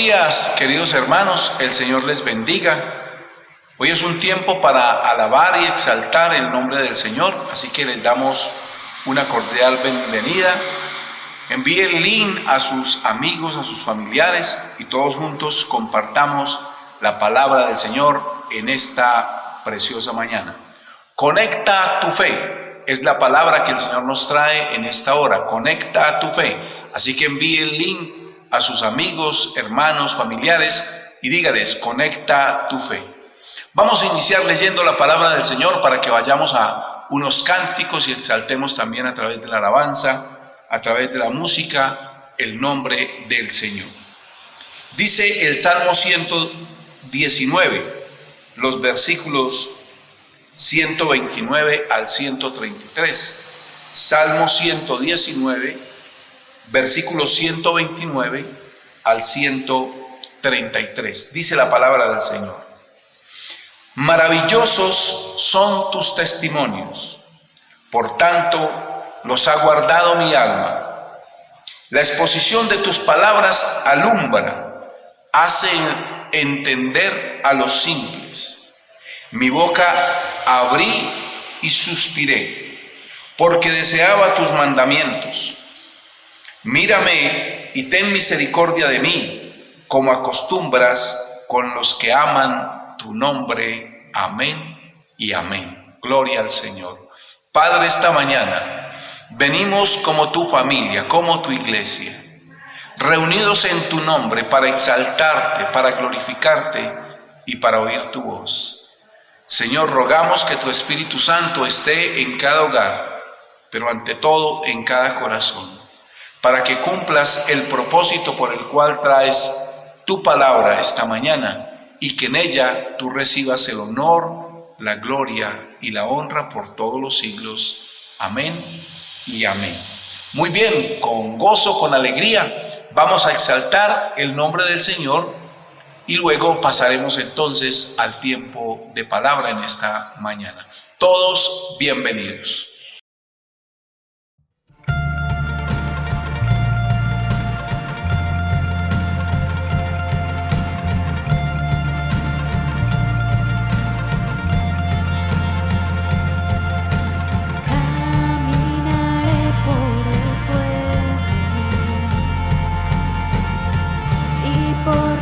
días, queridos hermanos, el Señor les bendiga. Hoy es un tiempo para alabar y exaltar el nombre del Señor, así que les damos una cordial bienvenida. Envíe el link a sus amigos, a sus familiares y todos juntos compartamos la palabra del Señor en esta preciosa mañana. Conecta tu fe, es la palabra que el Señor nos trae en esta hora. Conecta tu fe, así que envíe el link a sus amigos, hermanos, familiares y dígales, conecta tu fe. Vamos a iniciar leyendo la palabra del Señor para que vayamos a unos cánticos y exaltemos también a través de la alabanza, a través de la música, el nombre del Señor. Dice el Salmo 119, los versículos 129 al 133. Salmo 119, versículos 129 al 133. Dice la palabra del Señor. Maravillosos son tus testimonios, por tanto los ha guardado mi alma. La exposición de tus palabras alumbra, hace entender a los simples. Mi boca abrí y suspiré, porque deseaba tus mandamientos. Mírame y ten misericordia de mí, como acostumbras con los que aman tu nombre. Amén y amén. Gloria al Señor. Padre, esta mañana venimos como tu familia, como tu iglesia, reunidos en tu nombre para exaltarte, para glorificarte y para oír tu voz. Señor, rogamos que tu Espíritu Santo esté en cada hogar, pero ante todo en cada corazón, para que cumplas el propósito por el cual traes tu palabra esta mañana y que en ella tú recibas el honor, la gloria y la honra por todos los siglos. Amén y amén. Muy bien, con gozo, con alegría, vamos a exaltar el nombre del Señor y luego pasaremos entonces al tiempo de palabra en esta mañana. Todos bienvenidos. Por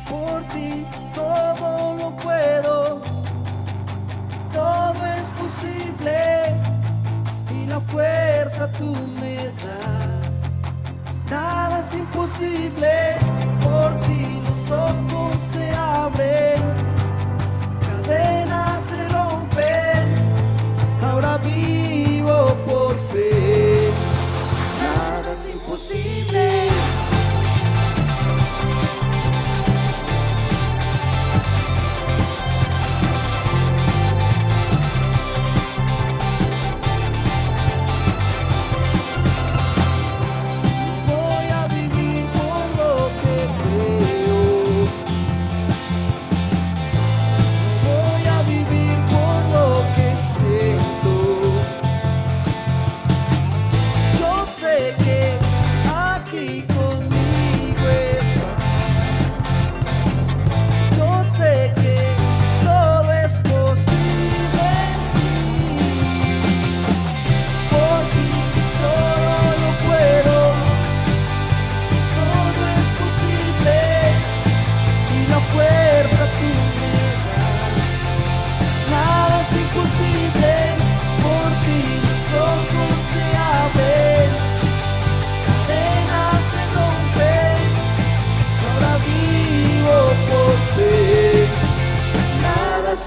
Por ti todo lo puedo, todo es posible y la fuerza tú me das. Nada es imposible, por ti los ojos se abren, cadenas se rompen, ahora vivo por fe. Nada es imposible.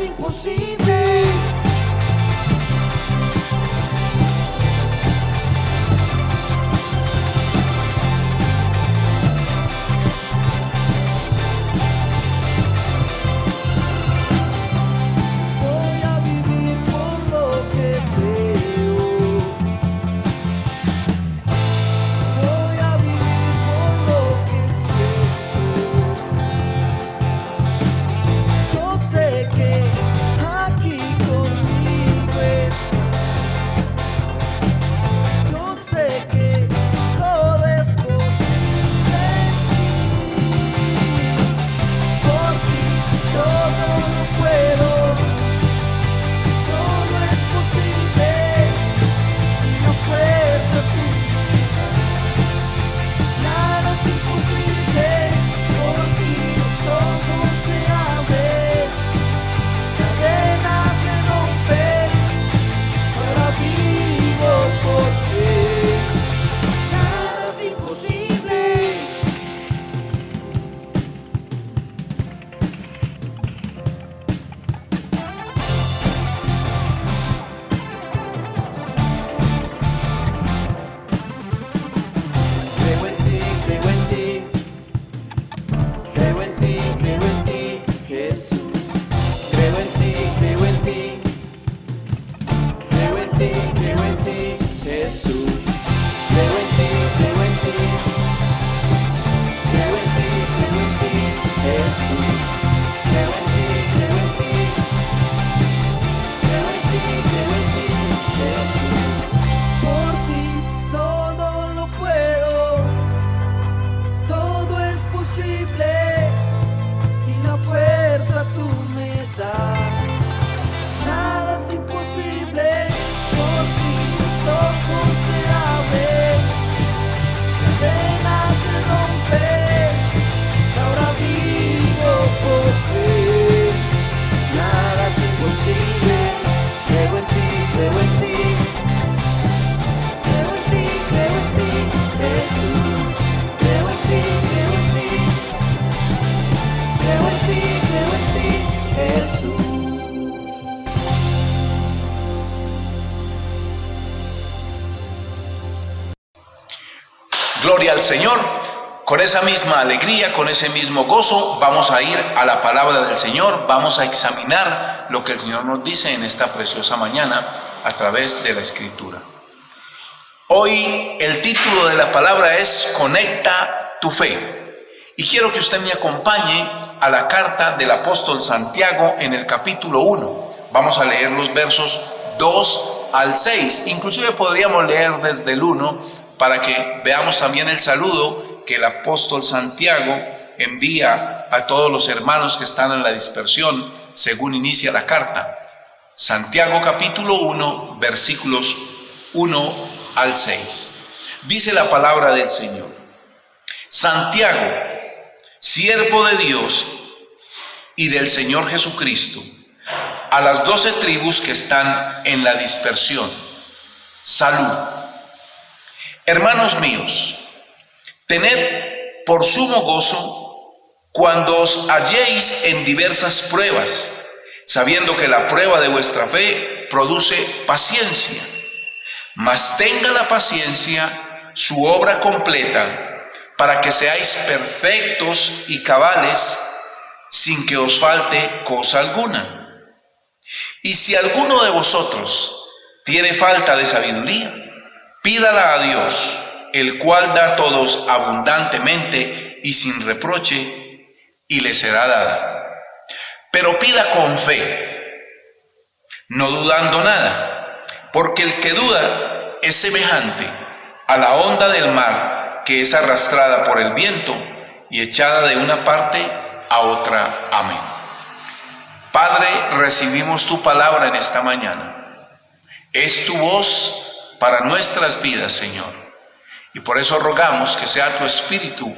Imposible. Voy a vivir por lo que veo. Voy a vivir por lo que siento. Yo sé que aquí conmigo Gloria al Señor. Con esa misma alegría, con ese mismo gozo, vamos a ir a la palabra del Señor. Vamos a examinar lo que el Señor nos dice en esta preciosa mañana a través de la Escritura. Hoy el título de la palabra es Conecta tu fe. Y quiero que usted me acompañe a la carta del apóstol Santiago en el capítulo 1. Vamos a leer los versos 2 al 6. Inclusive podríamos leer desde el 1 para que veamos también el saludo que el apóstol Santiago envía a todos los hermanos que están en la dispersión según inicia la carta. Santiago capítulo 1, versículos 1 al 6. Dice la palabra del Señor. Santiago, siervo de Dios y del Señor Jesucristo, a las 12 tribus que están en la dispersión, salud. Hermanos míos, tened por sumo gozo cuando os halléis en diversas pruebas, sabiendo que la prueba de vuestra fe produce paciencia. Mas tenga la paciencia su obra completa, para que seáis perfectos y cabales, sin que os falte cosa alguna. Y si alguno de vosotros tiene falta de sabiduría, pídala a Dios, el cual da a todos abundantemente y sin reproche, y le será dada. Pero pida con fe, no dudando nada, porque el que duda es semejante a la onda del mar, que es arrastrada por el viento y echada de una parte a otra. Amén. Padre, recibimos tu palabra en esta mañana. Es tu voz para nuestras vidas, Señor. Y por eso rogamos que sea tu Espíritu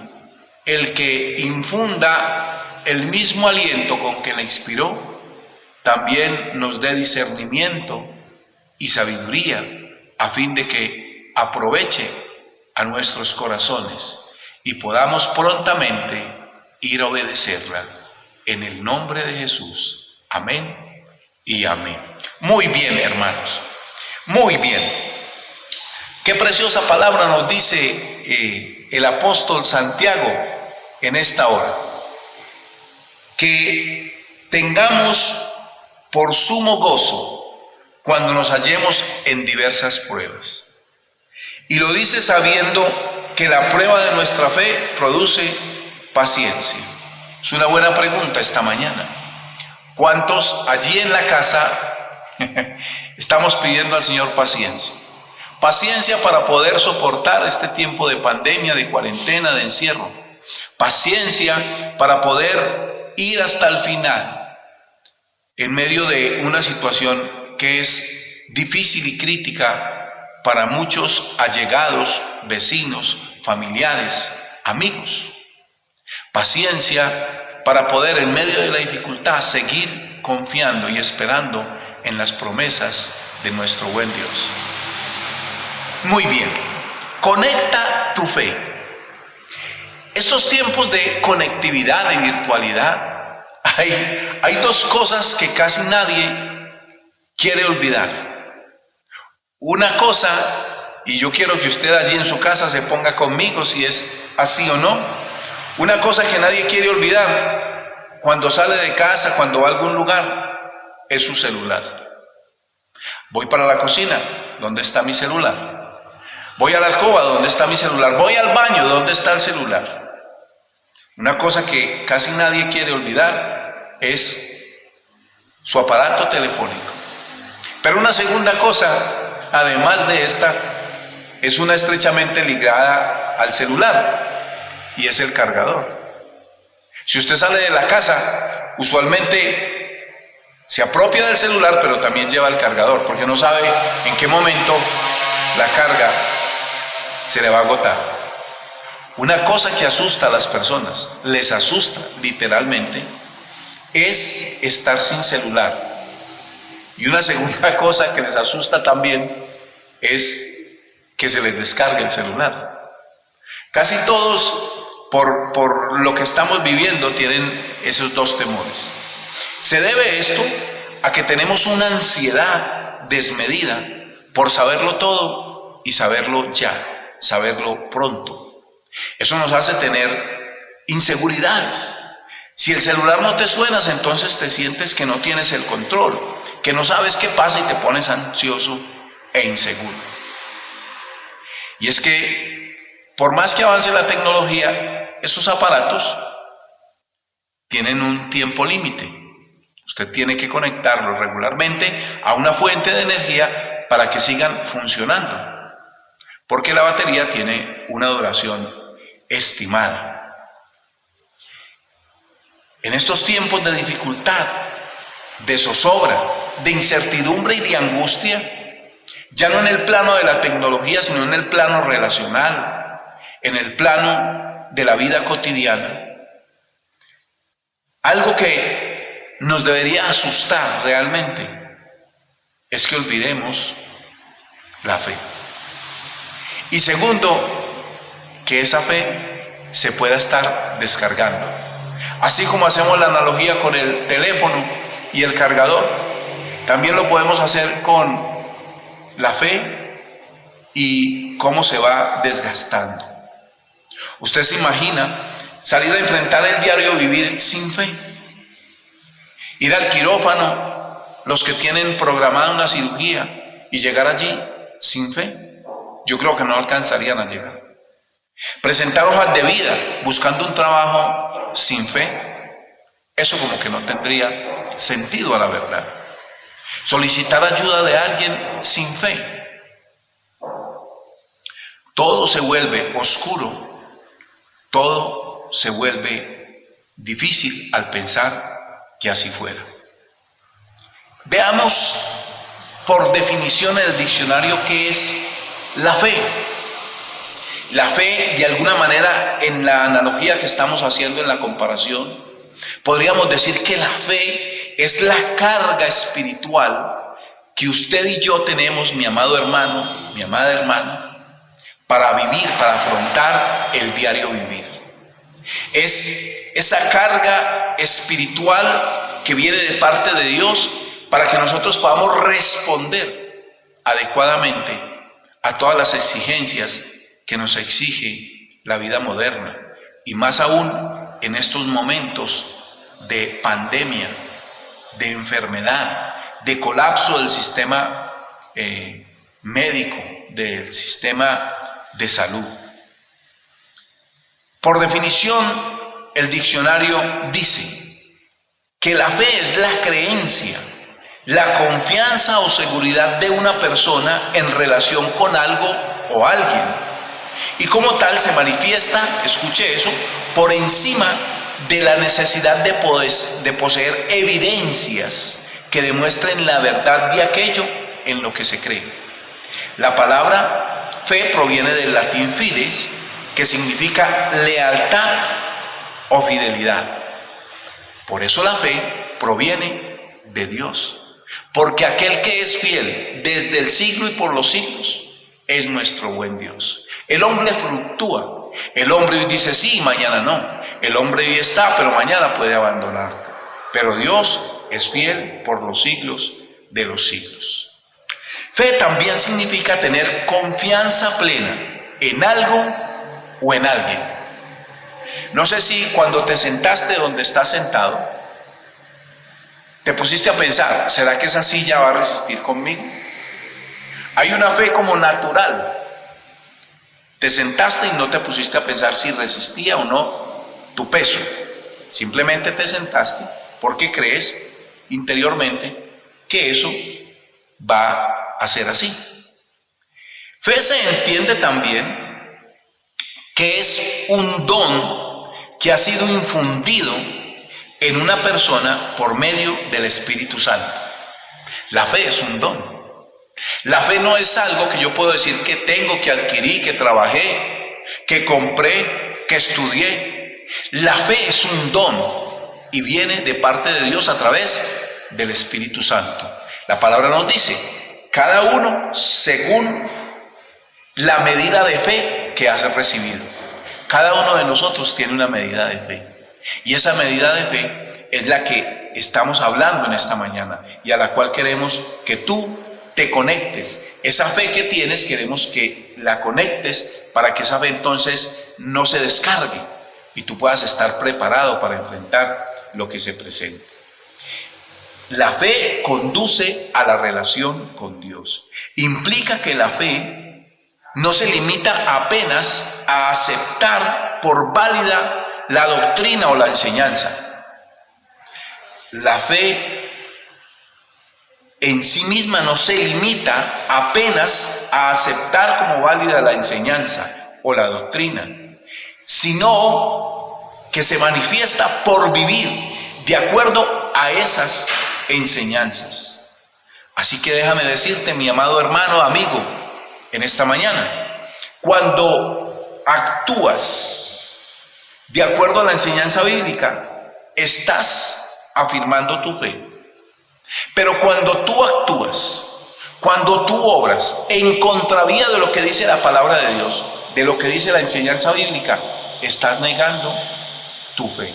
el que infunda el mismo aliento con que la inspiró, también nos dé discernimiento y sabiduría a fin de que aproveche a nuestros corazones y podamos prontamente ir a obedecerla. En el nombre de Jesús. Amén y amén. Muy bien, hermanos. Muy bien. Qué preciosa palabra nos dice el apóstol Santiago en esta hora. Que tengamos por sumo gozo cuando nos hallemos en diversas pruebas. Y lo dice sabiendo que la prueba de nuestra fe produce paciencia. Es una buena pregunta esta mañana. ¿Cuántos allí en la casa estamos pidiendo al Señor paciencia? Paciencia para poder soportar este tiempo de pandemia, de cuarentena, de encierro. Paciencia para poder ir hasta el final en medio de una situación que es difícil y crítica para muchos allegados, vecinos, familiares, amigos. Paciencia para poder en medio de la dificultad seguir confiando y esperando en las promesas de nuestro buen Dios. Muy bien, conecta tu fe. Estos tiempos de conectividad, de virtualidad, hay dos cosas que casi nadie quiere olvidar. Una cosa, y yo quiero que usted allí en su casa se ponga conmigo si es así o no. Una cosa que nadie quiere olvidar cuando sale de casa, cuando va a algún lugar, es su celular. Voy para la cocina, ¿dónde está mi celular? Voy a la alcoba, ¿dónde está mi celular? Voy al baño, ¿dónde está el celular? Una cosa que casi nadie quiere olvidar es su aparato telefónico. Pero una segunda cosa, además de esta, es una estrechamente ligada al celular, y es el cargador. Si usted sale de la casa, usualmente se apropia del celular, pero también lleva el cargador, porque no sabe en qué momento la carga se le va a agotar. Una cosa que asusta a las personas, les asusta literalmente, es estar sin celular. Y una segunda cosa que les asusta también es que se les descargue el celular. Casi todos, por lo que estamos viviendo, tienen esos dos temores. Se debe esto a que tenemos una ansiedad desmedida por saberlo todo y saberlo ya, saberlo pronto. Eso nos hace tener inseguridades. Si el celular no te suena, entonces te sientes que no tienes el control, que no sabes qué pasa y te pones ansioso e inseguro. Y es que por más que avance la tecnología, esos aparatos tienen un tiempo límite. Usted tiene que conectarlos regularmente a una fuente de energía para que sigan funcionando, porque la batería tiene una duración estimada. En estos tiempos de dificultad, de zozobra, de incertidumbre y de angustia, ya no en el plano de la tecnología, sino en el plano relacional, en el plano de la vida cotidiana, algo que nos debería asustar realmente es que olvidemos la fe. Y segundo, que esa fe se pueda estar descargando. Así como hacemos la analogía con el teléfono y el cargador, también lo podemos hacer con la fe y cómo se va desgastando. ¿Usted se imagina salir a enfrentar el diario vivir sin fe? Ir al quirófano, los que tienen programada una cirugía, y llegar allí sin fe. Yo creo que no alcanzarían a llegar. Presentar hojas de vida buscando un trabajo sin fe, eso como que no tendría sentido a la verdad. Solicitar ayuda de alguien sin fe. Todo se vuelve oscuro, todo se vuelve difícil al pensar que así fuera. Veamos por definición en el diccionario qué es la fe. La fe, de alguna manera, en la analogía que estamos haciendo en la comparación, podríamos decir que la fe es la carga espiritual que usted y yo tenemos, mi amado hermano, mi amada hermana, para vivir, para afrontar el diario vivir. Es esa carga espiritual que viene de parte de Dios para que nosotros podamos responder adecuadamente a todas las exigencias que nos exige la vida moderna, y más aún en estos momentos de pandemia, de enfermedad, de colapso del sistema médico, del sistema de salud. Por definición, el diccionario dice que la fe es la creencia, la confianza o seguridad de una persona en relación con algo o alguien. Y como tal se manifiesta, escuche eso, por encima de la necesidad de poseer evidencias que demuestren la verdad de aquello en lo que se cree. La palabra fe proviene del latín fides, que significa lealtad o fidelidad. Por eso la fe proviene de Dios, porque aquel que es fiel desde el siglo y por los siglos es nuestro buen Dios. El hombre fluctúa. El hombre hoy dice sí y mañana no. El hombre hoy está, pero mañana puede abandonarte. Pero Dios es fiel por los siglos de los siglos. Fe también significa tener confianza plena en algo o en alguien. No sé si cuando te sentaste donde estás sentado, te pusiste a pensar, ¿será que esa silla va a resistir conmigo? Hay una fe como natural. Te sentaste y no te pusiste a pensar si resistía o no tu peso. Simplemente te sentaste porque crees interiormente que eso va a ser así. Fe se entiende también que es un don que ha sido infundido en una persona por medio del Espíritu Santo. La fe es un don. La fe no es algo que yo puedo decir que tengo, que adquirí, que trabajé, que compré, que estudié. La fe es un don y viene de parte de Dios a través del Espíritu Santo. La palabra nos dice, cada uno según la medida de fe que has recibido. Cada uno de nosotros tiene una medida de fe. Y esa medida de fe es la que estamos hablando en esta mañana y a la cual queremos que tú te conectes. Esa fe que tienes queremos que la conectes para que esa fe entonces no se descargue y tú puedas estar preparado para enfrentar lo que se presente. La fe conduce a la relación con Dios. Implica que la fe no se limita apenas a aceptar por válida la doctrina o la enseñanza. La fe en sí misma no se limita apenas a aceptar como válida la enseñanza o la doctrina, sino que se manifiesta por vivir de acuerdo a esas enseñanzas. Así que déjame decirte, mi amado hermano, amigo, en esta mañana, cuando actúas de acuerdo a la enseñanza bíblica, estás afirmando tu fe. Pero cuando tú actúas, cuando tú obras en contravía de lo que dice la palabra de Dios, de lo que dice la enseñanza bíblica, estás negando tu fe.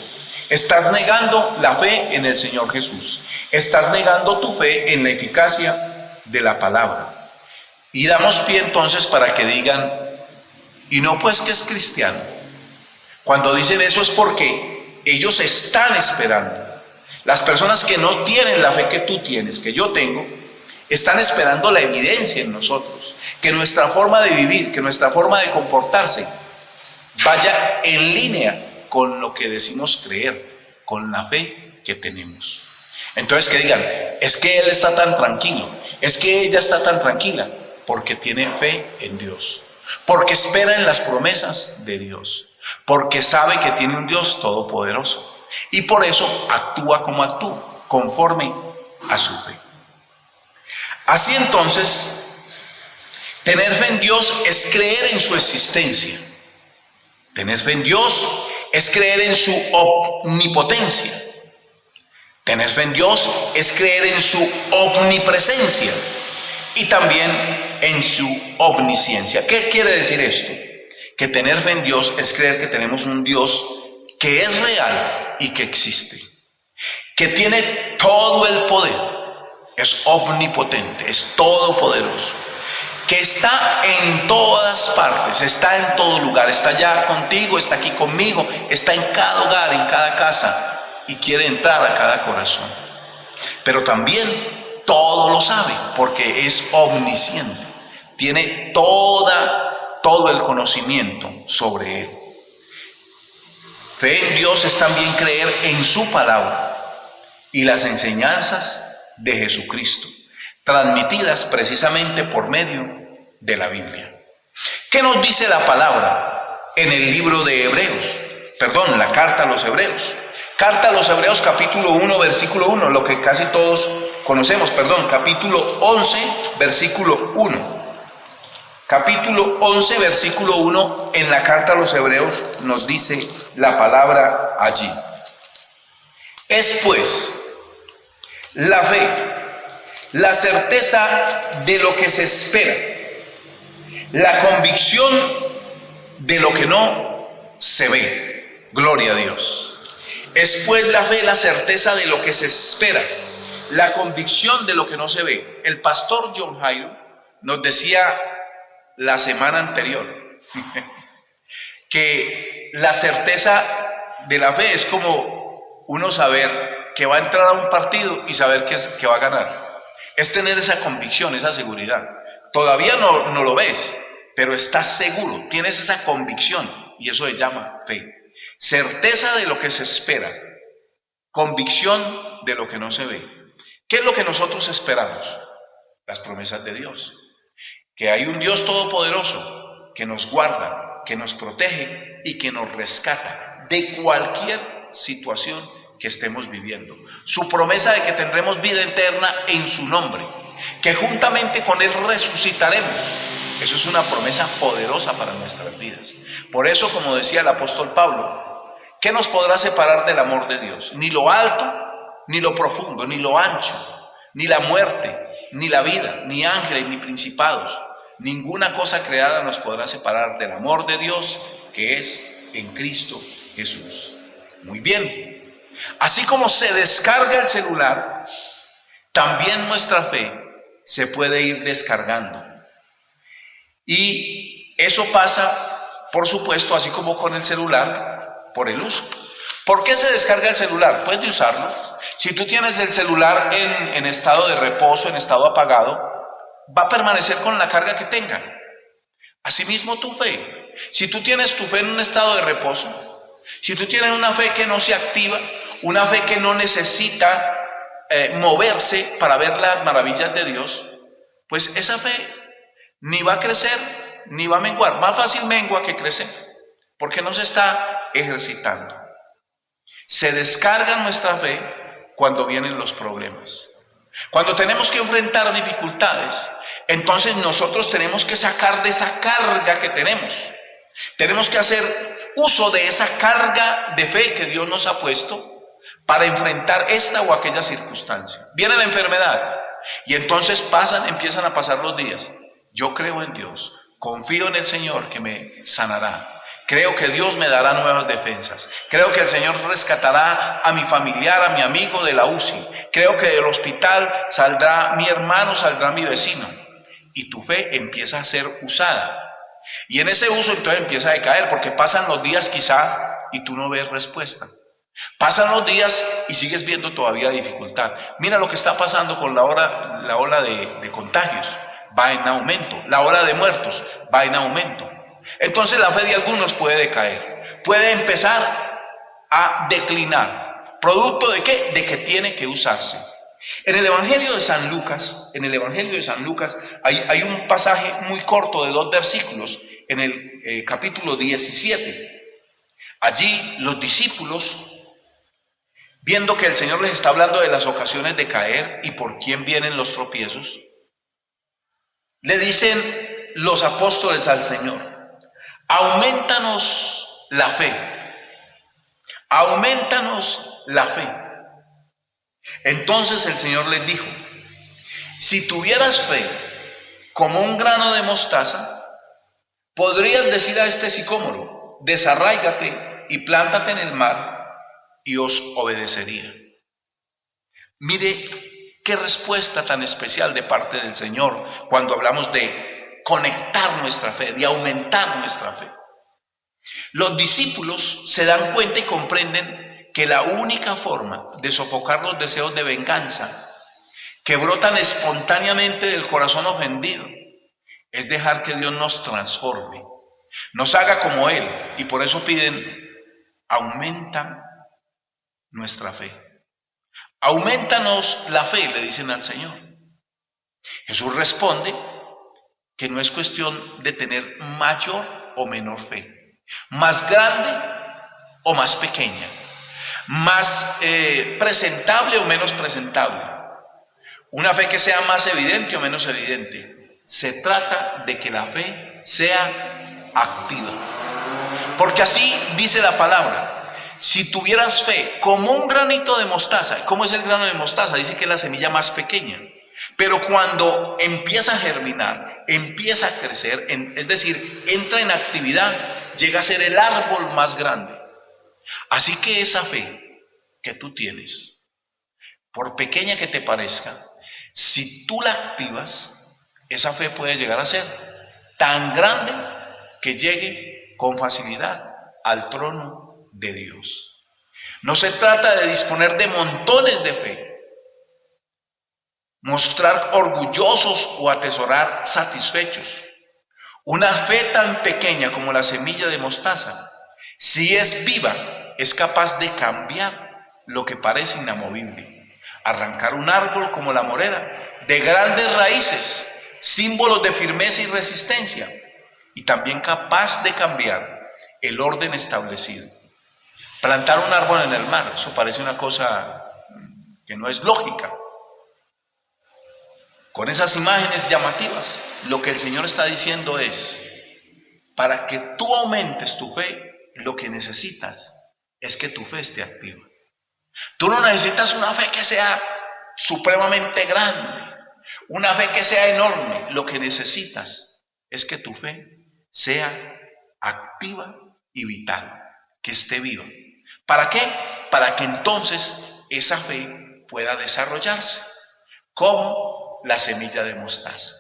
Estás negando la fe en el Señor Jesús. Estás negando tu fe en la eficacia de la palabra. Y damos pie entonces para que digan, y no pues que es cristiano. Cuando dicen eso es porque ellos están esperando. Las personas que no tienen la fe que tú tienes, que yo tengo, están esperando la evidencia en nosotros, que nuestra forma de vivir, que nuestra forma de comportarse vaya en línea con lo que decimos creer, con la fe que tenemos. Entonces que digan, es que él está tan tranquilo, es que ella está tan tranquila, porque tiene fe en Dios, porque espera en las promesas de Dios, porque sabe que tiene un Dios todopoderoso. Y por eso actúa como actúa, conforme a su fe. Así entonces, tener fe en Dios es creer en su existencia. Tener fe en Dios es creer en su omnipotencia. Tener fe en Dios es creer en su omnipresencia y también en su omnisciencia. ¿Qué quiere decir esto? Que tener fe en Dios es creer que tenemos un Dios que es real y que existe, que tiene todo el poder, es omnipotente, es todopoderoso, que está en todas partes, está en todo lugar, está allá contigo, está aquí conmigo, está en cada hogar, en cada casa y quiere entrar a cada corazón. Pero también todo lo sabe porque es omnisciente, tiene todo el conocimiento sobre él. Fe en Dios es también creer en su palabra y las enseñanzas de Jesucristo, transmitidas precisamente por medio de la Biblia. ¿Qué nos dice la palabra en el libro de Hebreos? Perdón, la carta a los Hebreos. Carta a los Hebreos capítulo 1, versículo 1, lo que casi todos conocemos, capítulo 11, versículo 1. Capítulo 11, versículo 1, en la carta a los Hebreos nos dice la palabra allí. Es pues la fe, la certeza de lo que se espera, la convicción de lo que no se ve. Gloria a Dios. Es pues la fe, la certeza de lo que se espera, la convicción de lo que no se ve. El pastor John Jairo nos decía la semana anterior que la certeza de la fe es como uno saber que va a entrar a un partido y saber que va a ganar. Es tener esa convicción, esa seguridad. Todavía no lo ves, pero estás seguro, tienes esa convicción y eso se llama fe. Certeza de lo que se espera, convicción de lo que no se ve. ¿Qué es lo que nosotros esperamos? Las promesas de Dios. Que hay un Dios todopoderoso que nos guarda, que nos protege y que nos rescata de cualquier situación que estemos viviendo. Su promesa de que tendremos vida eterna en su nombre, que juntamente con Él resucitaremos. Eso es una promesa poderosa para nuestras vidas. Por eso, como decía el apóstol Pablo, ¿qué nos podrá separar del amor de Dios? Ni lo alto, ni lo profundo, ni lo ancho, ni la muerte, ni la vida, ni ángeles, ni principados. Ninguna cosa creada nos podrá separar del amor de Dios que es en Cristo Jesús. Muy bien. Así como se descarga el celular, también nuestra fe se puede ir descargando. Y eso pasa por supuesto, así como con el celular, por el uso. ¿Por qué se descarga el celular? Puedes usarlo. Si tú tienes el celular en estado de reposo, en estado apagado, va a permanecer con la carga que tenga. Asimismo tu fe. Si tú tienes tu fe en un estado de reposo, si tú tienes una fe que no se activa, una fe que no necesita moverse para ver las maravillas de Dios, pues esa fe ni va a crecer ni va a menguar. Más fácil mengua que crece, porque no se está ejercitando. Se descarga nuestra fe cuando vienen los problemas. Cuando tenemos que enfrentar dificultades, entonces nosotros tenemos que sacar de esa carga que tenemos. Tenemos que hacer uso de esa carga de fe que Dios nos ha puesto para enfrentar esta o aquella circunstancia. Viene la enfermedad y entonces empiezan a pasar los días. Yo creo en Dios, confío en el Señor que me sanará. Creo que Dios me dará nuevas defensas. Creo que el Señor rescatará a mi familiar, a mi amigo de la UCI. Creo que del hospital saldrá mi hermano, saldrá mi vecino. Y tu fe empieza a ser usada. Y en ese uso entonces empieza a decaer, porque pasan los días quizá y tú no ves respuesta. Pasan los días y sigues viendo todavía dificultad. Mira lo que está pasando con la ola de contagios. Va en aumento. La ola de muertos va en aumento. Entonces la fe de algunos puede decaer, puede empezar a declinar. ¿Producto de qué? De que tiene que usarse. En el Evangelio de San Lucas, hay un pasaje muy corto de 2 versículos en el capítulo 17. Allí los discípulos, viendo que el Señor les está hablando de las ocasiones de caer y por quién vienen los tropiezos, le dicen los apóstoles al Señor: aumentanos la fe, aumentanos la fe. Entonces el Señor les dijo: si tuvieras fe como un grano de mostaza, podrías decir a este sicómoro: desarráigate y plántate en el mar, y os obedecería. Mire qué respuesta tan especial de parte del Señor cuando hablamos de conectar nuestra fe, de aumentar nuestra fe. Los discípulos se dan cuenta y comprenden que la única forma de sofocar los deseos de venganza que brotan espontáneamente del corazón ofendido es dejar que Dios nos transforme, nos haga como Él, y por eso piden: aumenta nuestra fe. Aumentanos la fe, le dicen al Señor. Jesús responde que no es cuestión de tener mayor o menor fe, más grande o más pequeña, más presentable o menos presentable, una fe que sea más evidente o menos evidente. Se trata de que la fe sea activa, porque así dice la palabra: si tuvieras fe como un granito de mostaza. ¿Cómo es el grano de mostaza? Dice que es la semilla más pequeña, pero cuando empieza a germinar, empieza a crecer, es decir, entra en actividad, llega a ser el árbol más grande. Así que esa fe que tú tienes, por pequeña que te parezca, si tú la activas, esa fe puede llegar a ser tan grande que llegue con facilidad al trono de Dios. No se trata de disponer de montones de fe, mostrar orgullosos o atesorar satisfechos. Una fe tan pequeña como la semilla de mostaza, si es viva, es capaz de cambiar lo que parece inamovible, arrancar un árbol como la morera, de grandes raíces, símbolos de firmeza y resistencia, y también capaz de cambiar el orden establecido. Plantar un árbol en el mar, eso parece una cosa que no es lógica. Con esas imágenes llamativas, lo que el Señor está diciendo es: para que tú aumentes tu fe, lo que necesitas es que tu fe esté activa. Tú no necesitas una fe que sea supremamente grande, una fe que sea enorme. Lo que necesitas es que tu fe sea activa y vital, que esté viva. ¿Para qué? Para que entonces esa fe pueda desarrollarse como la semilla de mostaza.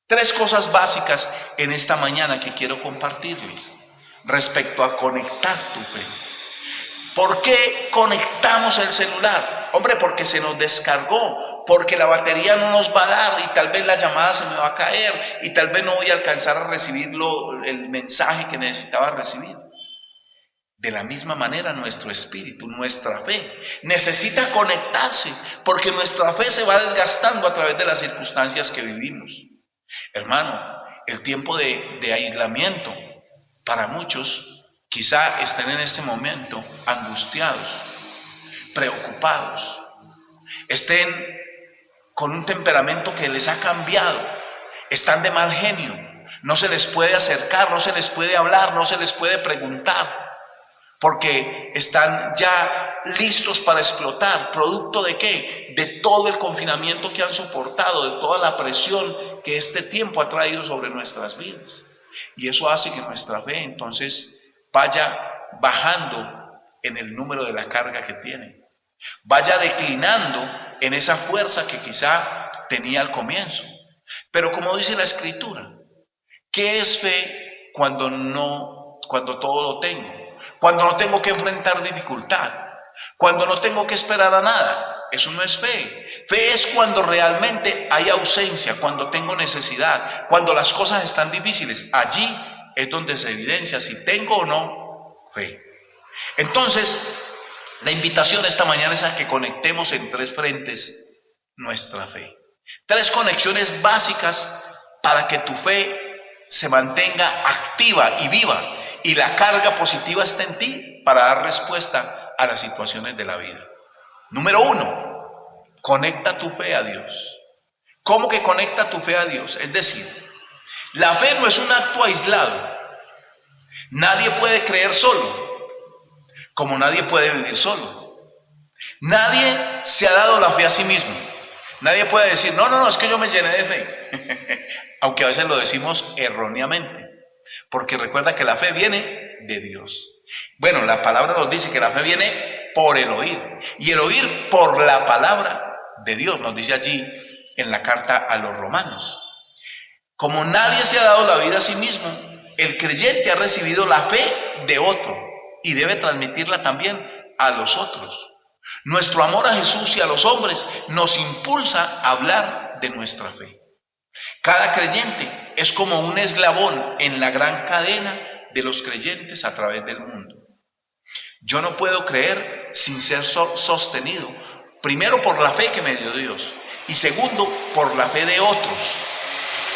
3 cosas básicas en esta mañana que quiero compartirles. respecto a conectar tu fe. ¿Por qué conectamos el celular? Hombre, porque se nos descargó, porque la batería no nos va a dar y tal vez la llamada se me va a caer y tal vez no voy a alcanzar a recibir el mensaje que necesitaba recibir. De la misma manera nuestro espíritu, nuestra fe, necesita conectarse porque nuestra fe se va desgastando a través de las circunstancias que vivimos. Hermano, el tiempo de aislamiento para muchos quizá estén en este momento angustiados, preocupados, estén con un temperamento que les ha cambiado, están de mal genio, no se les puede acercar, no se les puede hablar, no se les puede preguntar, porque están ya listos para explotar. ¿Producto de qué? De todo el confinamiento que han soportado, de toda la presión que este tiempo ha traído sobre nuestras vidas. Y eso hace que nuestra fe entonces vaya bajando en el número de la carga que tiene, vaya declinando en esa fuerza que quizá tenía al comienzo. Pero como dice la Escritura, ¿qué es fe cuando todo lo tengo? Cuando no tengo que enfrentar dificultad, cuando no tengo que esperar a nada. Eso no es fe. Fe es cuando realmente hay ausencia, cuando tengo necesidad, cuando las cosas están difíciles. Allí es donde se evidencia si tengo o no fe. Entonces, la invitación esta mañana es a que conectemos en 3 frentes nuestra fe. 3 conexiones básicas para que tu fe se mantenga activa y viva y la carga positiva está en ti para dar respuesta a las situaciones de la vida. Número 1, conecta tu fe a Dios. ¿Cómo que conecta tu fe a Dios? Es decir, la fe no es un acto aislado. Nadie puede creer solo, como nadie puede vivir solo. Nadie se ha dado la fe a sí mismo. Nadie puede decir, no, es que yo me llené de fe. Aunque a veces lo decimos erróneamente. Porque recuerda que la fe viene de Dios. Bueno, la palabra nos dice que la fe viene por el oír. Y el oír por la palabra de Dios, nos dice allí en la carta a los Romanos. Como nadie se ha dado la vida a sí mismo, el creyente ha recibido la fe de otro y debe transmitirla también a los otros. Nuestro amor a Jesús y a los hombres nos impulsa a hablar de nuestra fe. Cada creyente es como un eslabón en la gran cadena de los creyentes a través del mundo. Yo no puedo creer sin ser sostenido, primero por la fe que me dio Dios y segundo por la fe de otros.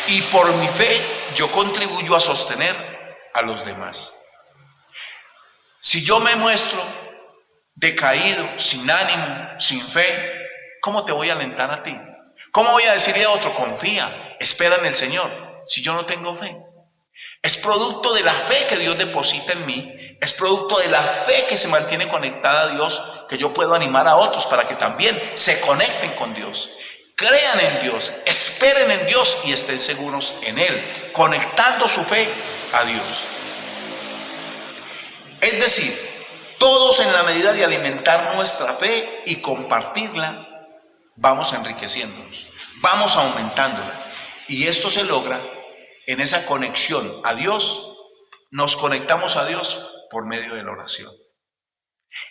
Y por mi fe yo contribuyo a sostener a los demás. Si yo me muestro decaído, sin ánimo, sin fe, ¿cómo te voy a alentar a ti? ¿Cómo voy a decirle a otro, confía, espera en el Señor, si yo no tengo fe? Es producto de la fe que Dios deposita en mí, es producto de la fe que se mantiene conectada a Dios, que yo puedo animar a otros para que también se conecten con Dios. Crean en Dios, esperen en Dios y estén seguros en Él, conectando su fe a Dios. Es decir, todos en la medida de alimentar nuestra fe y compartirla, vamos enriqueciéndonos, vamos aumentándola. Y esto se logra en esa conexión a Dios. Nos conectamos a Dios por medio de la oración.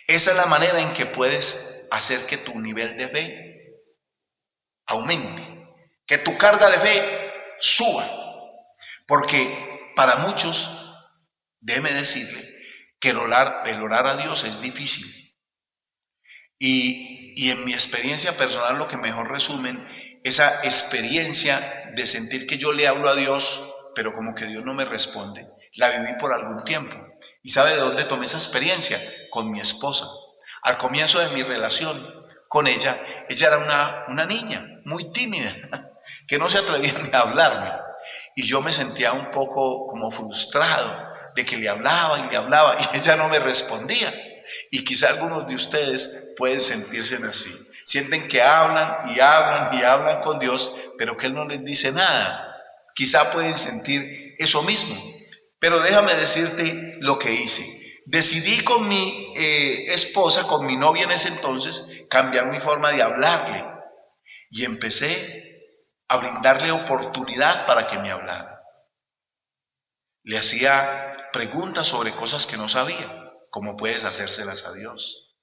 Esa es la manera en que puedes hacer que tu nivel de fe aumente, que tu carga de fe suba. Porque para muchos, déjeme decirle, que el orar a Dios es difícil. Y en mi experiencia personal, lo que mejor resumen, esa experiencia de sentir que yo le hablo a Dios, pero como que Dios no me responde, la viví por algún tiempo. ¿Y sabe de dónde tomé esa experiencia? Con mi esposa. Al comienzo de mi relación con ella era una niña muy tímida, que no se atrevía ni a hablarme. Y yo me sentía un poco como frustrado de que le hablaba y ella no me respondía. Y quizá algunos de ustedes pueden sentirse así. Sienten que hablan con Dios, pero que Él no les dice nada. Quizá pueden sentir eso mismo. Pero déjame decirte lo que hice. Decidí con mi esposa, con mi novia en ese entonces, cambiar mi forma de hablarle. Y empecé a brindarle oportunidad para que me hablara. Le hacía preguntas sobre cosas que no sabía, ¿cómo puedes hacérselas a Dios?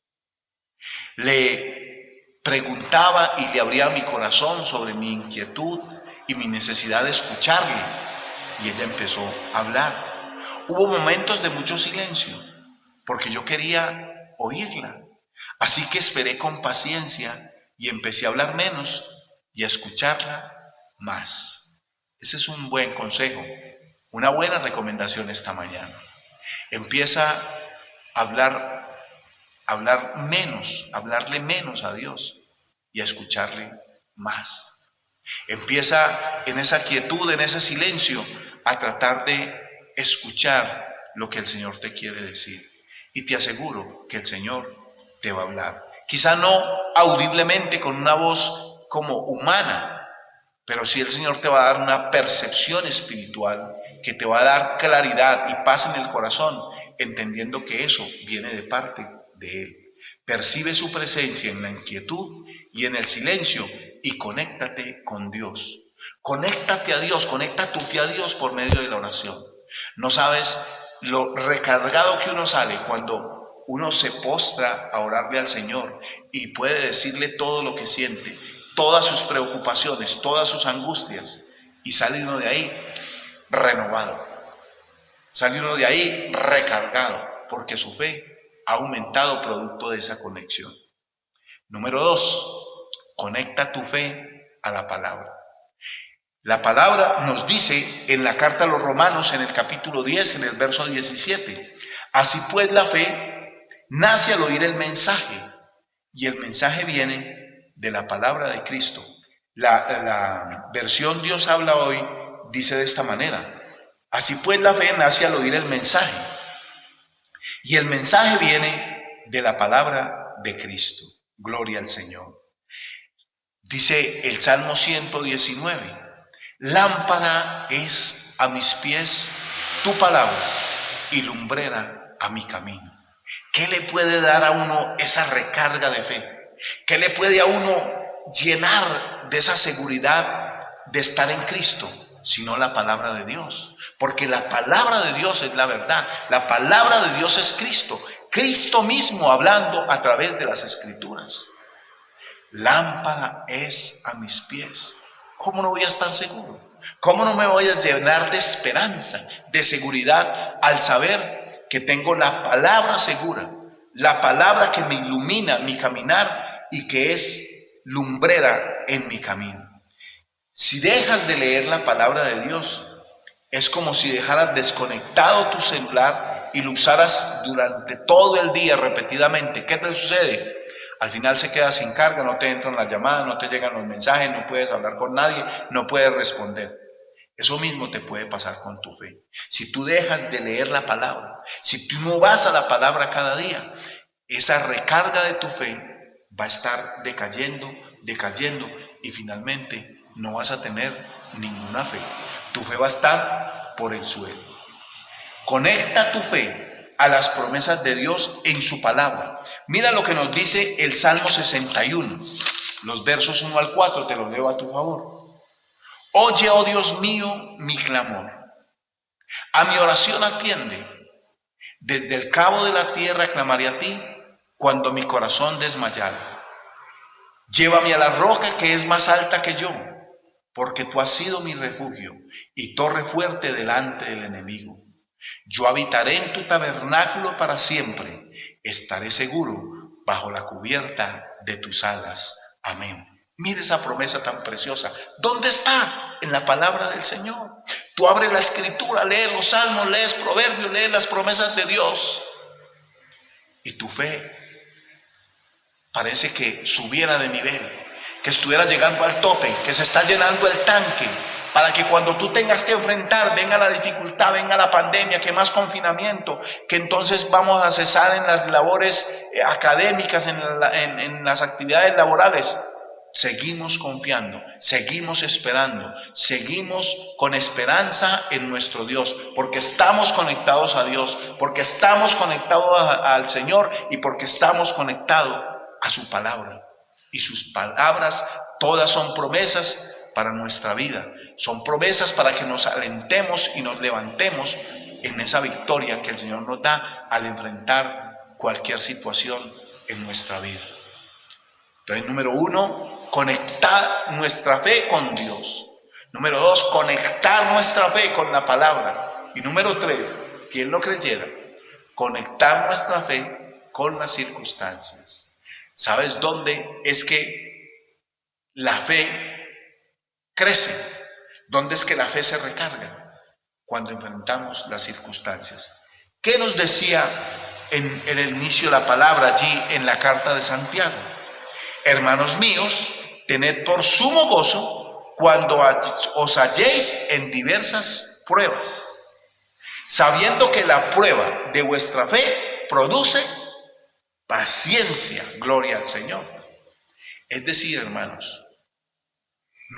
Le preguntaba y le abría mi corazón sobre mi inquietud y mi necesidad de escucharle, y ella empezó a hablar. Hubo momentos de mucho silencio, porque yo quería oírla. Así que esperé con paciencia y empecé a hablar menos y a escucharla más. Ese es un buen consejo, una buena recomendación esta mañana. Empieza a hablar menos, hablarle menos a Dios y a escucharle más. Empieza en esa quietud, en ese silencio, a tratar de escuchar lo que el Señor te quiere decir. Y te aseguro que el Señor te va a hablar. Quizá no audiblemente con una voz como humana, pero sí el Señor te va a dar una percepción espiritual que te va a dar claridad y paz en el corazón, entendiendo que eso viene de parte de Él. Percibe su presencia en la inquietud y en el silencio y conéctate con Dios. Conéctate a Dios, conecta tu fe a Dios por medio de la oración. No sabes lo recargado que uno sale cuando uno se postra a orarle al Señor y puede decirle todo lo que siente, todas sus preocupaciones, todas sus angustias, y sale uno de ahí renovado, sale uno de ahí recargado, porque su fe ha aumentado producto de esa conexión. Número 2, conecta tu fe a la palabra. La palabra nos dice en la carta a los Romanos, en el capítulo 10, en el verso 17, así pues la fe nace al oír el mensaje, y el mensaje viene de la palabra de Cristo. La versión Dios habla hoy dice de esta manera: así pues la fe nace al oír el mensaje, y el mensaje viene de la palabra de Cristo. Gloria al Señor. Dice el Salmo 119, lámpara es a mis pies tu palabra y lumbrera a mi camino. ¿Qué le puede dar a uno esa recarga de fe? ¿Qué le puede a uno llenar de esa seguridad de estar en Cristo? Sino la palabra de Dios. Porque la palabra de Dios es la verdad. La palabra de Dios es Cristo. Cristo mismo hablando a través de las Escrituras. Lámpara es a mis pies. ¿Cómo no voy a estar seguro? ¿Cómo no me voy a llenar de esperanza, de seguridad al saber que tengo la palabra segura, la palabra que me ilumina mi caminar y que es lumbrera en mi camino? Si dejas de leer la palabra de Dios, es como si dejaras desconectado tu celular y lo usaras durante todo el día repetidamente. ¿Qué te sucede? Al final se queda sin carga, no te entran las llamadas, no te llegan los mensajes, no puedes hablar con nadie, no puedes responder. Eso mismo te puede pasar con tu fe. Si tú dejas de leer la palabra, si tú no vas a la palabra cada día, esa recarga de tu fe va a estar decayendo y finalmente no vas a tener ninguna fe. Tu fe va a estar por el suelo. Conecta tu fe a las promesas de Dios en su palabra. Mira lo que nos dice el Salmo 61, los versos 1 al 4, te los leo a tu favor. Oye, oh Dios mío, mi clamor. A mi oración atiende. Desde el cabo de la tierra clamaré a ti cuando mi corazón desmayara. Llévame a la roca que es más alta que yo, porque tú has sido mi refugio y torre fuerte delante del enemigo. Yo habitaré en tu tabernáculo para siempre, estaré seguro bajo la cubierta de tus alas. Amén. Mire esa promesa tan preciosa. ¿Dónde está? En la palabra del Señor. Tú abres la Escritura, lees los salmos, lees proverbios, lees las promesas de Dios, y tu fe parece que subiera de nivel, que estuviera llegando al tope, que se está llenando el tanque, para que cuando tú tengas que enfrentar, venga la dificultad, venga la pandemia, que más confinamiento, que entonces vamos a cesar en las labores académicas, en las actividades laborales. Seguimos confiando, seguimos esperando, seguimos con esperanza en nuestro Dios, porque estamos conectados a Dios, porque estamos conectados al Señor y porque estamos conectados a su palabra. Y sus palabras todas son promesas para nuestra vida. Son promesas para que nos alentemos y nos levantemos en esa victoria que el Señor nos da al enfrentar cualquier situación en nuestra vida. Entonces, número 1, conectar nuestra fe con Dios. Número 2, conectar nuestra fe con la palabra. Y número 3, quien lo creyera, conectar nuestra fe con las circunstancias. ¿Sabes dónde es que la fe crece? ¿Dónde es que la fe se recarga? Cuando enfrentamos las circunstancias. ¿Qué nos decía en el inicio de la palabra allí en la carta de Santiago? Hermanos míos, tened por sumo gozo cuando os halléis en diversas pruebas, sabiendo que la prueba de vuestra fe produce paciencia. Gloria al Señor. Es decir, hermanos,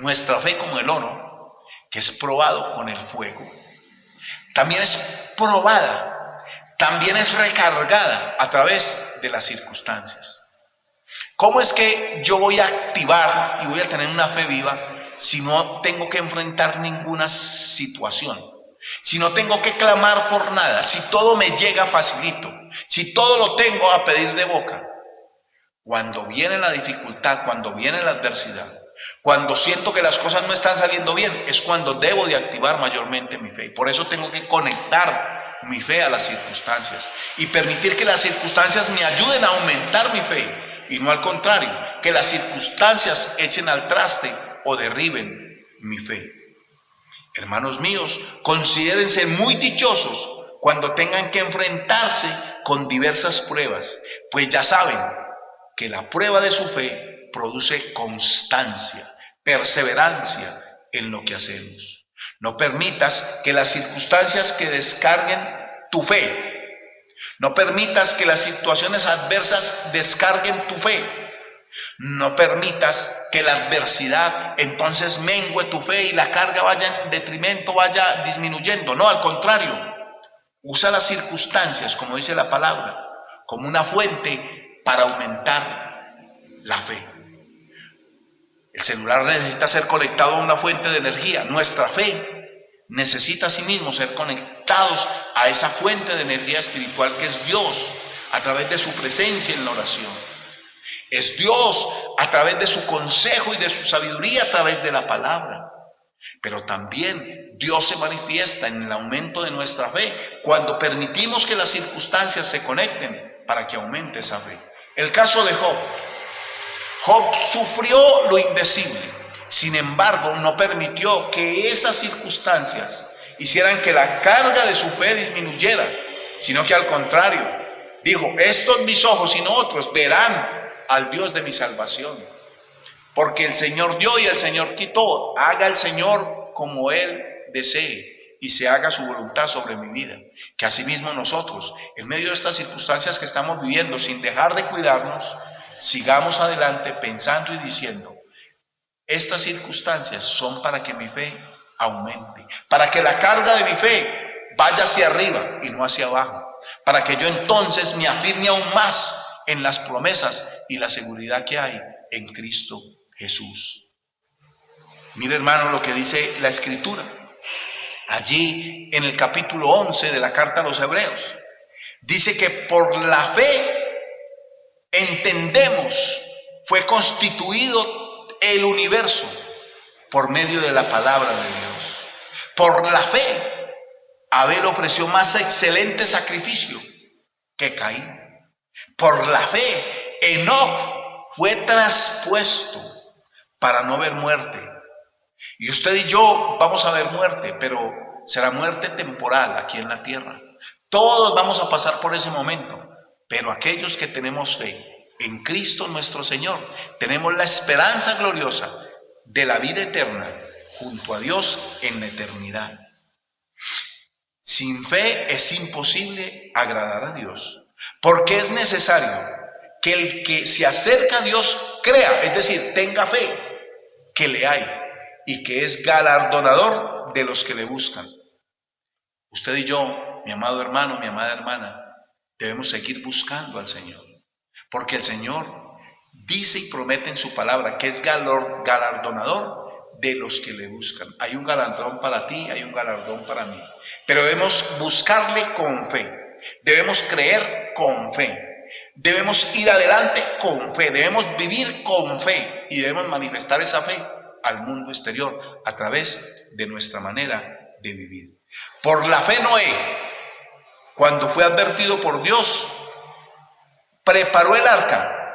nuestra fe como el oro, que es probado con el fuego, también es probada, también es recargada a través de las circunstancias. ¿Cómo es que yo voy a activar y voy a tener una fe viva si no tengo que enfrentar ninguna situación? Si no tengo que clamar por nada, si todo me llega facilito, si todo lo tengo a pedir de boca. Cuando viene la dificultad, cuando viene la adversidad, cuando siento que las cosas no están saliendo bien, es cuando debo de activar mayormente mi fe. Por eso tengo que conectar mi fe a las circunstancias y permitir que las circunstancias me ayuden a aumentar mi fe. Y no al contrario, que las circunstancias echen al traste o derriben mi fe. Hermanos míos, considérense muy dichosos cuando tengan que enfrentarse con diversas pruebas, pues ya saben que la prueba de su fe produce constancia, perseverancia en lo que hacemos. No permitas que las circunstancias que descarguen tu fe, no permitas que las situaciones adversas descarguen tu fe. No permitas que la adversidad entonces mengue tu fe y la carga vaya en detrimento, vaya disminuyendo. No, al contrario, usa las circunstancias, como dice la palabra, como una fuente para aumentar la fe. El celular necesita ser conectado a una fuente de energía. Nuestra fe necesita asimismo ser conectados a esa fuente de energía espiritual que es Dios, a través de su presencia en la oración. Es Dios a través de su consejo y de su sabiduría, a través de la palabra. Pero también Dios se manifiesta en el aumento de nuestra fe cuando permitimos que las circunstancias se conecten para que aumente esa fe. El caso de Job. Job sufrió lo indecible, sin embargo no permitió que esas circunstancias hicieran que la carga de su fe disminuyera, sino que al contrario, dijo, estos mis ojos y no otros verán al Dios de mi salvación, porque el Señor dio y el Señor quitó. Haga el Señor como Él desee y se haga su voluntad sobre mi vida. Que asimismo nosotros, en medio de estas circunstancias que estamos viviendo, sin dejar de cuidarnos, sigamos adelante pensando y diciendo, estas circunstancias son para que mi fe aumente, para que la carga de mi fe vaya hacia arriba y no hacia abajo, para que yo entonces me afirme aún más en las promesas y la seguridad que hay en Cristo Jesús. Mire, hermano, lo que dice la Escritura allí en el capítulo 11 de la carta a los Hebreos. Dice que por la fe entendemos, fue constituido el universo por medio de la palabra de Dios. Por la fe, Abel ofreció más excelente sacrificio que Caín. Por la fe, Enoc fue traspuesto para no ver muerte. Y usted y yo vamos a ver muerte, pero será muerte temporal aquí en la tierra. Todos vamos a pasar por ese momento, pero aquellos que tenemos fe en Cristo nuestro Señor, tenemos la esperanza gloriosa de la vida eterna junto a Dios en la eternidad. Sin fe es imposible agradar a Dios, porque es necesario que el que se acerca a Dios crea, es decir, tenga fe que le hay y que es galardonador de los que le buscan. Usted y yo, mi amado hermano, mi amada hermana, debemos seguir buscando al Señor, porque el Señor dice y promete en su palabra que es galardonador de los que le buscan. Hay un galardón para ti, hay un galardón para mí. Pero debemos buscarle con fe. Debemos creer con fe. Debemos ir adelante con fe. Debemos vivir con fe. Y debemos manifestar esa fe al mundo exterior a través de nuestra manera de vivir. Por la fe Noé, cuando fue advertido por Dios, preparó el arca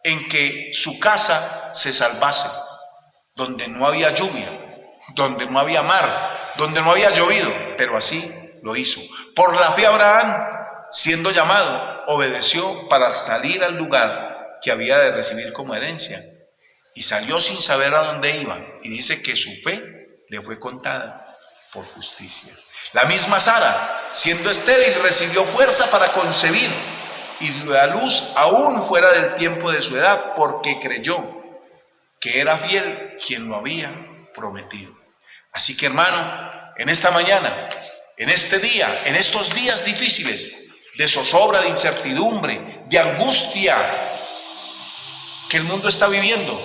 en que su casa se salvase, donde no había lluvia, donde no había mar, donde no había llovido, pero así lo hizo. Por la fe Abraham, siendo llamado, obedeció para salir al lugar que había de recibir como herencia, y salió sin saber a dónde iba, y dice que su fe le fue contada por justicia. La misma Sara, siendo estéril, recibió fuerza para concebir y dio a luz aún fuera del tiempo de su edad, porque creyó que era fiel quien lo había prometido. Así que, hermano, en esta mañana, en este día, en estos días difíciles de zozobra, de incertidumbre, de angustia que el mundo está viviendo,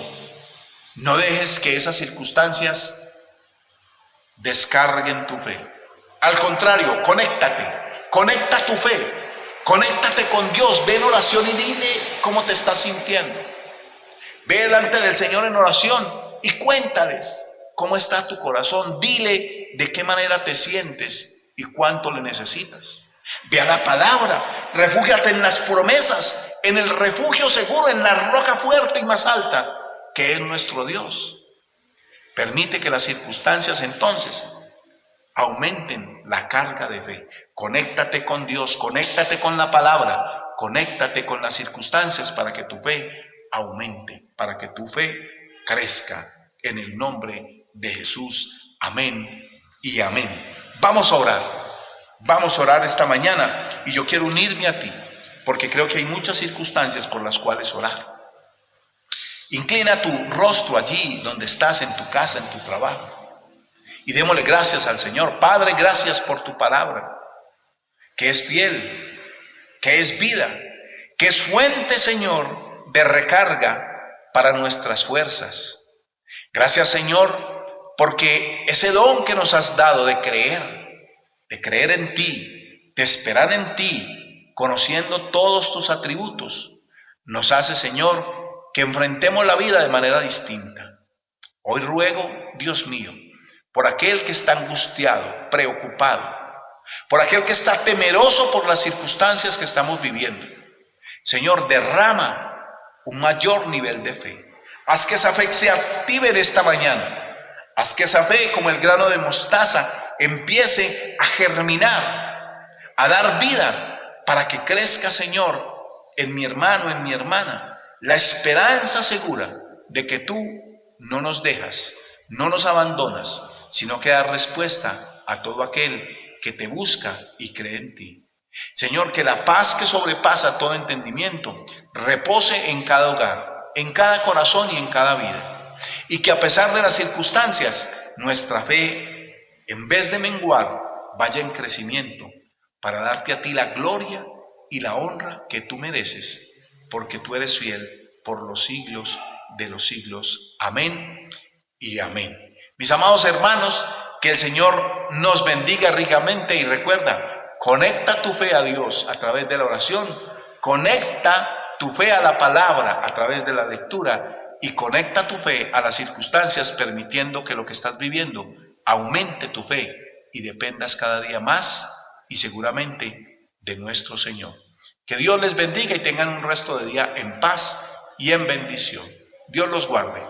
no dejes que esas circunstancias descarguen tu fe. Al contrario, conecta tu fe, conéctate con Dios, ve en oración y dile cómo te estás sintiendo. Ve delante del Señor en oración y cuéntales cómo está tu corazón. Dile de qué manera te sientes y cuánto le necesitas. Ve a la palabra, refúgiate en las promesas, en el refugio seguro, en la roca fuerte y más alta, que es nuestro Dios. Permite que las circunstancias entonces aumenten la carga de fe. Conéctate con Dios, conéctate con la palabra, conéctate con las circunstancias para que tu fe aumente, para que tu fe crezca en el nombre de Jesús. Amén y amén. Vamos a orar esta mañana y yo quiero unirme a ti porque creo que hay muchas circunstancias por las cuales orar. Inclina tu rostro allí donde estás, en tu casa, en tu trabajo, y démosle gracias al Señor. Padre, gracias por tu palabra, que es fiel, que es vida, que es fuente, Señor, de recarga para nuestras fuerzas. Gracias, Señor, porque ese don que nos has dado de creer en ti, de esperar en ti, conociendo todos tus atributos, nos hace, Señor, que enfrentemos la vida de manera distinta. Hoy ruego, Dios mío, por aquel que está angustiado, preocupado, por aquel que está temeroso por las circunstancias que estamos viviendo. Señor, derrama un mayor nivel de fe. Haz que esa fe se active en esta mañana. Haz que esa fe, como el grano de mostaza, empiece a germinar, a dar vida, para que crezca, Señor, en mi hermano, en mi hermana, la esperanza segura de que tú no nos dejas, no nos abandonas, sino que das respuesta a todo aquel que te busca y cree en ti. Señor, que la paz que sobrepasa todo entendimiento repose en cada hogar, en cada corazón y en cada vida. Y que a pesar de las circunstancias, nuestra fe, en vez de menguar, vaya en crecimiento para darte a ti la gloria y la honra que tú mereces, porque tú eres fiel por los siglos de los siglos. Amén y amén. Mis amados hermanos, que el Señor nos bendiga ricamente y recuerda, conecta tu fe a Dios a través de la oración, conecta tu fe a la palabra a través de la lectura y conecta tu fe a las circunstancias, permitiendo que lo que estás viviendo aumente tu fe y dependas cada día más y seguramente de nuestro Señor. Que Dios les bendiga y tengan un resto de día en paz y en bendición. Dios los guarde.